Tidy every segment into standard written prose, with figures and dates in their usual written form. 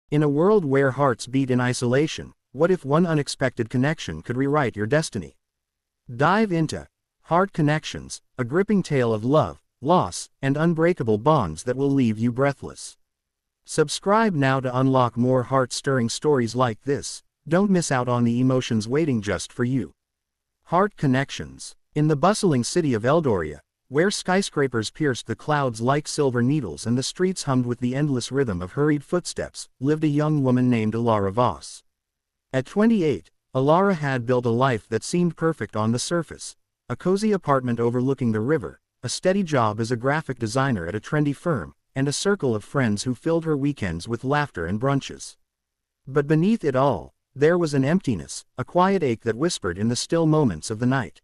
In a world where hearts beat in isolation, what if one unexpected connection could rewrite your destiny? Dive into Heart Connections, a gripping tale of love, loss, and unbreakable bonds that will leave you breathless. Subscribe now to unlock more heart-stirring stories like this. Don't miss out on the emotions waiting just for you. Heart Connections. In the bustling city of Eldoria, where skyscrapers pierced the clouds like silver needles and the streets hummed with the endless rhythm of hurried footsteps, lived a young woman named Eldoria Voss. At 28, Eldoria had built a life that seemed perfect on the surface. A cozy apartment overlooking the river, a steady job as a graphic designer at a trendy firm, and a circle of friends who filled her weekends with laughter and brunches. But beneath it all, there was an emptiness, a quiet ache that whispered in the still moments of the night.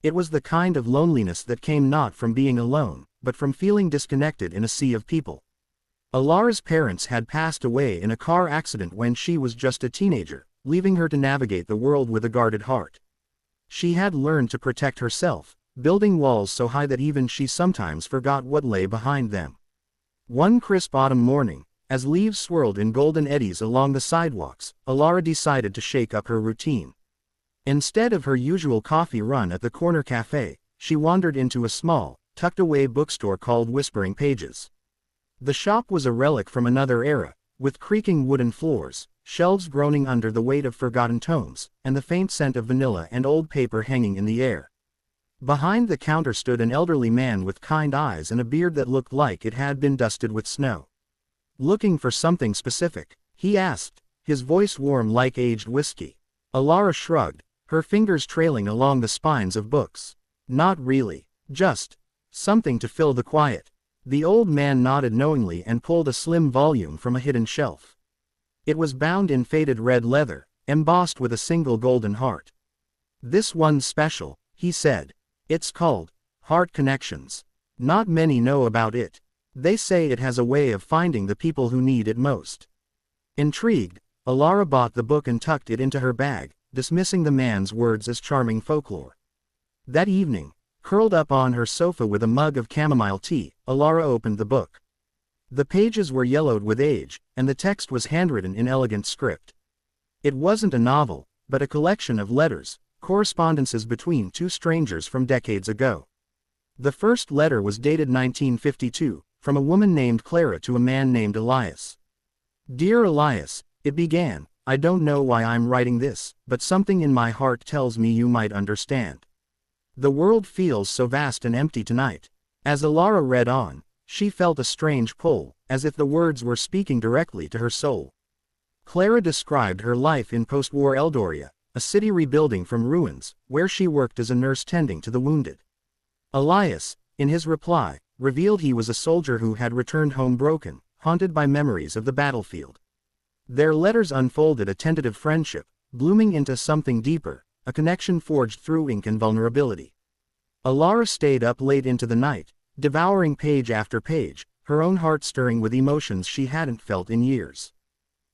It was the kind of loneliness that came not from being alone, but from feeling disconnected in a sea of people. Eldoria's parents had passed away in a car accident when she was just a teenager, leaving her to navigate the world with a guarded heart. She had learned to protect herself, building walls so high that even she sometimes forgot what lay behind them. One crisp autumn morning, as leaves swirled in golden eddies along the sidewalks, Eldoria decided to shake up her routine. Instead of her usual coffee run at the corner cafe, she wandered into a small, tucked-away bookstore called Whispering Pages. The shop was a relic from another era, with creaking wooden floors, shelves groaning under the weight of forgotten tomes, and the faint scent of vanilla and old paper hanging in the air. Behind the counter stood an elderly man with kind eyes and a beard that looked like it had been dusted with snow. "Looking for something specific?" he asked, his voice warm like aged whiskey. Eldoria shrugged, her fingers trailing along the spines of books. "Not really. Just something to fill the quiet." The old man nodded knowingly and pulled a slim volume from a hidden shelf. It was bound in faded red leather, embossed with a single golden heart. "This one's special," he said. "It's called Heart Connections. Not many know about it. They say it has a way of finding the people who need it most." Intrigued, Eldoria bought the book and tucked it into her bag, dismissing the man's words as charming folklore. That evening, curled up on her sofa with a mug of chamomile tea, Eldoria opened the book. The pages were yellowed with age, and the text was handwritten in elegant script. It wasn't a novel, but a collection of letters, correspondences between two strangers from decades ago. The first letter was dated 1952, from a woman named Clara to a man named Elias. "Dear Elias," it began, "I don't know why I'm writing this, but something in my heart tells me you might understand. The world feels so vast and empty tonight." As Eldoria read on, she felt a strange pull, as if the words were speaking directly to her soul. Clara described her life in post-war Eldoria, a city rebuilding from ruins, where she worked as a nurse tending to the wounded. Elias, in his reply, revealed he was a soldier who had returned home broken, haunted by memories of the battlefield. Their letters unfolded a tentative friendship, blooming into something deeper, a connection forged through ink and vulnerability. Eldoria stayed up late into the night, devouring page after page, her own heart stirring with emotions she hadn't felt in years.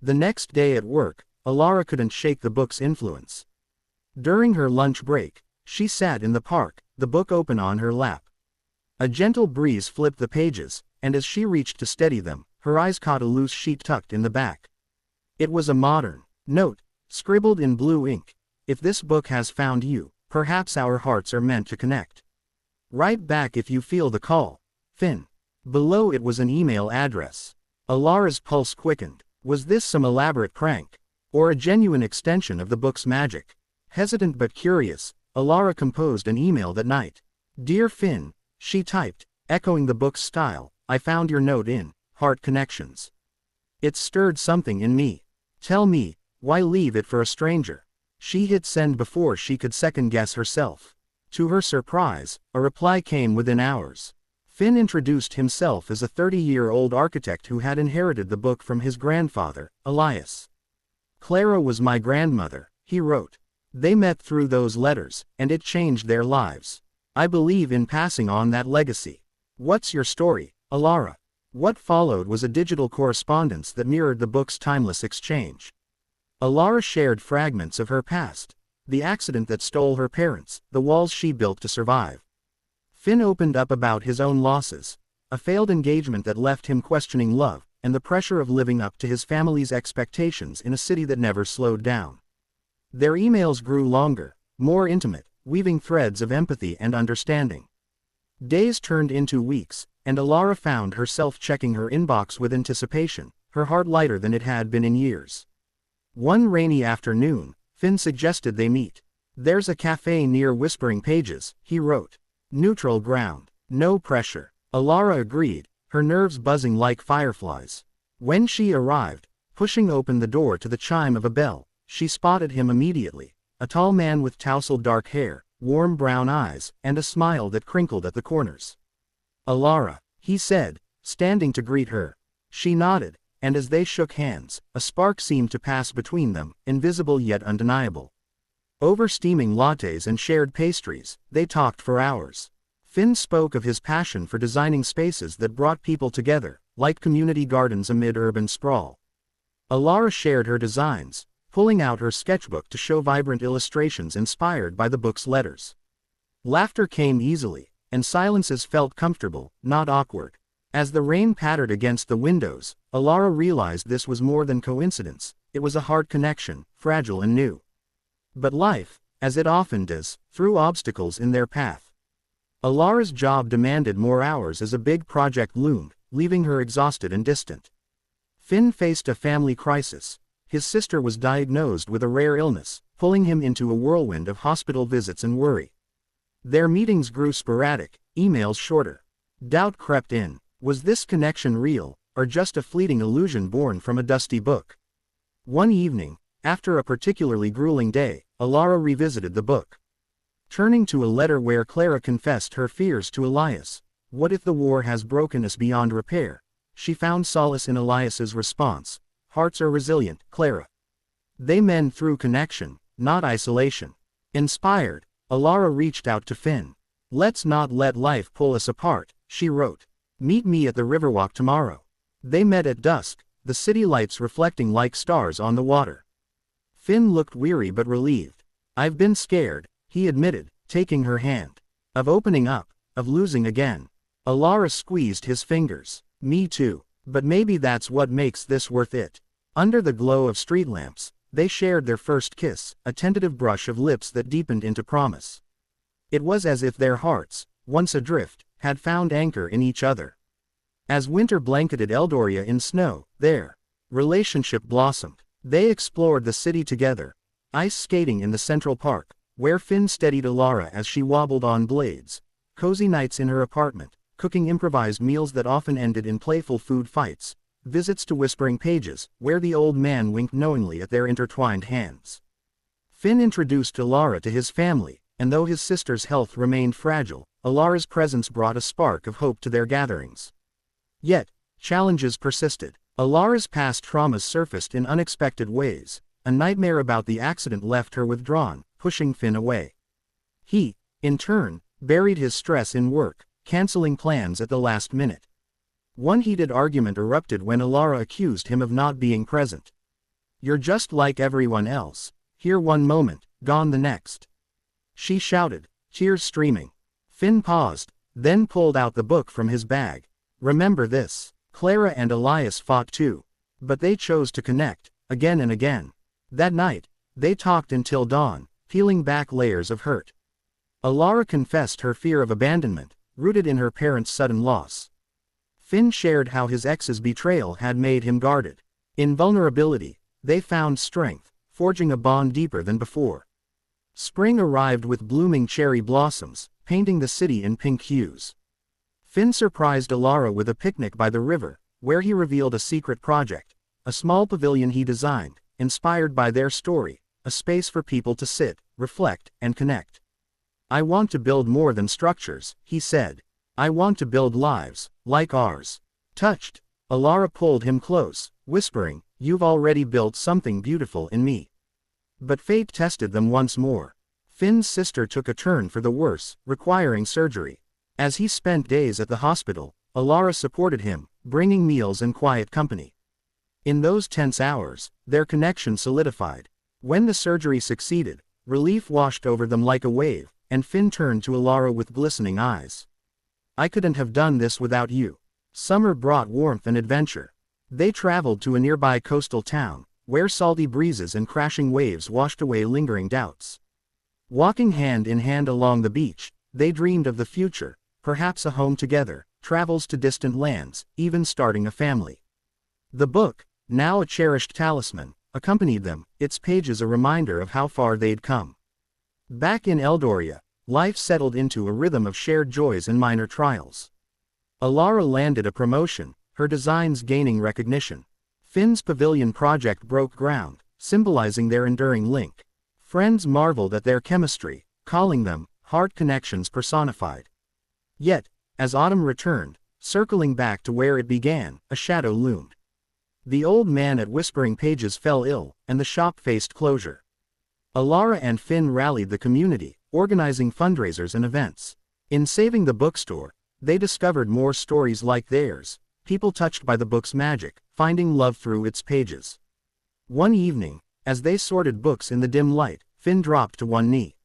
The next day at work, Eldoria couldn't shake the book's influence. During her lunch break, she sat in the park, the book open on her lap. A gentle breeze flipped the pages, and as she reached to steady them, her eyes caught a loose sheet tucked in the back. It was a modern note, scribbled in blue ink. "If this book has found you, perhaps our hearts are meant to connect. Write back if you feel the call. Finn." Below it was an email address. Eldoria's pulse quickened. Was this some elaborate prank? Or a genuine extension of the book's magic? Hesitant but curious, Eldoria composed an email that night. "Dear Finn," she typed, echoing the book's style, "I found your note in Heart Connections. It stirred something in me. Tell me, why leave it for a stranger?" She hit send before she could second-guess herself. To her surprise, a reply came within hours. Finn introduced himself as a 30-year-old architect who had inherited the book from his grandfather, Elias. "Clara was my grandmother," he wrote. "They met through those letters, and it changed their lives. I believe in passing on that legacy. What's your story, Eldoria?" What followed was a digital correspondence that mirrored the book's timeless exchange. Eldoria shared fragments of her past, the accident that stole her parents, the walls she built to survive. Finn opened up about his own losses, a failed engagement that left him questioning love, and the pressure of living up to his family's expectations in a city that never slowed down. Their emails grew longer, more intimate, weaving threads of empathy and understanding. Days turned into weeks, and Eldoria found herself checking her inbox with anticipation, her heart lighter than it had been in years. One rainy afternoon, Finn suggested they meet. "There's a cafe near Whispering Pages," he wrote. "Neutral ground, no pressure." Eldoria agreed, her nerves buzzing like fireflies. When she arrived, pushing open the door to the chime of a bell, she spotted him immediately, a tall man with tousled dark hair, warm brown eyes, and a smile that crinkled at the corners. "Eldoria," he said, standing to greet her. She nodded, and as they shook hands, a spark seemed to pass between them, invisible yet undeniable. Over steaming lattes and shared pastries, they talked for hours. Finn spoke of his passion for designing spaces that brought people together, like community gardens amid urban sprawl. Eldoria shared her designs, pulling out her sketchbook to show vibrant illustrations inspired by the book's letters. Laughter came easily, and silences felt comfortable, not awkward. As the rain pattered against the windows, Eldoria realized this was more than coincidence, it was a heart connection, fragile and new. But life, as it often does, threw obstacles in their path. Eldoria's job demanded more hours as a big project loomed, leaving her exhausted and distant. Finn faced a family crisis. His sister was diagnosed with a rare illness, pulling him into a whirlwind of hospital visits and worry. Their meetings grew sporadic, emails shorter. Doubt crept in. Was this connection real, or just a fleeting illusion born from a dusty book? One evening, after a particularly grueling day, Eldoria revisited the book. Turning to a letter where Clara confessed her fears to Elias, "What if the war has broken us beyond repair?" she found solace in Elias's response, "Hearts are resilient, Clara. They mend through connection, not isolation." Inspired, Eldoria reached out to Finn. "Let's not let life pull us apart," she wrote. "Meet me at the Riverwalk tomorrow." They met at dusk, the city lights reflecting like stars on the water. Finn looked weary but relieved. "I've been scared," he admitted, taking her hand. "Of opening up, of losing again." Eldoria squeezed his fingers. "Me too. But maybe that's what makes this worth it." Under the glow of street lamps, they shared their first kiss, a tentative brush of lips that deepened into promise. It was as if their hearts, once adrift, had found anchor in each other. As winter blanketed Eldoria in snow, their relationship blossomed. They explored the city together, ice skating in the Central Park, where Finn steadied Eldoria as she wobbled on blades, cozy nights in her apartment, cooking improvised meals that often ended in playful food fights, visits to Whispering Pages, where the old man winked knowingly at their intertwined hands. Finn introduced Eldoria to his family, and though his sister's health remained fragile, Eldoria's presence brought a spark of hope to their gatherings. Yet, challenges persisted. Eldoria's past traumas surfaced in unexpected ways. A nightmare about the accident left her withdrawn, pushing Finn away. He, in turn, buried his stress in work, canceling plans at the last minute. One heated argument erupted when Eldoria accused him of not being present. "You're just like everyone else, here one moment, gone the next," she shouted, tears streaming. Finn paused, then pulled out the book from his bag. "Remember this. Clara and Elias fought too. But they chose to connect, again and again." That night, they talked until dawn, peeling back layers of hurt. Eldoria confessed her fear of abandonment, rooted in her parents' sudden loss. Finn shared how his ex's betrayal had made him guarded. In vulnerability, they found strength, forging a bond deeper than before. Spring arrived with blooming cherry blossoms, painting the city in pink hues. Finn surprised Eldoria with a picnic by the river, where he revealed a secret project, a small pavilion he designed, inspired by their story, a space for people to sit, reflect, and connect. "I want to build more than structures," he said. "I want to build lives, like ours." Touched, Eldoria pulled him close, whispering, "You've already built something beautiful in me." But fate tested them once more. Finn's sister took a turn for the worse, requiring surgery. As he spent days at the hospital, Eldoria supported him, bringing meals and quiet company. In those tense hours, their connection solidified. When the surgery succeeded, relief washed over them like a wave, and Finn turned to Eldoria with glistening eyes. "I couldn't have done this without you." Summer brought warmth and adventure. They traveled to a nearby coastal town, where salty breezes and crashing waves washed away lingering doubts. Walking hand in hand along the beach, they dreamed of the future, perhaps a home together, travels to distant lands, even starting a family. The book, now a cherished talisman, accompanied them, its pages a reminder of how far they'd come. Back in Eldoria, life settled into a rhythm of shared joys and minor trials. Eldoria landed a promotion, her designs gaining recognition. Finn's pavilion project broke ground, symbolizing their enduring link. Friends marveled at their chemistry, calling them heart connections personified. Yet, as autumn returned, circling back to where it began, a shadow loomed. The old man at Whispering Pages fell ill, and the shop faced closure. Eldoria and Finn rallied the community, organizing fundraisers and events. In saving the bookstore, they discovered more stories like theirs, people touched by the book's magic, finding love through its pages. One evening, as they sorted books in the dim light, Finn dropped to one knee.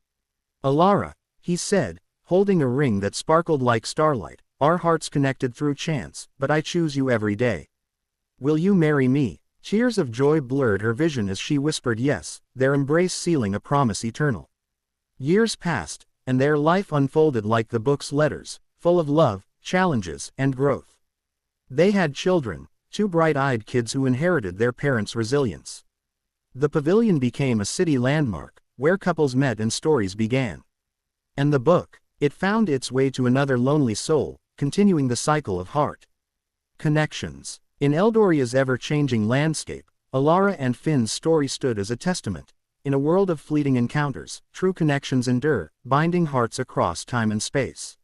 "Eldoria," he said, holding a ring that sparkled like starlight, "our hearts connected through chance, but I choose you every day. Will you marry me?" Tears of joy blurred her vision as she whispered yes, their embrace sealing a promise eternal. Years passed, and their life unfolded like the book's letters, full of love, challenges, and growth. They had children, two bright-eyed kids who inherited their parents' resilience. The pavilion became a city landmark, where couples met and stories began. And the book, it found its way to another lonely soul, continuing the cycle of heart connections. In Eldoria's ever-changing landscape, Eldoria and Finn's story stood as a testament. In a world of fleeting encounters, true connections endure, binding hearts across time and space.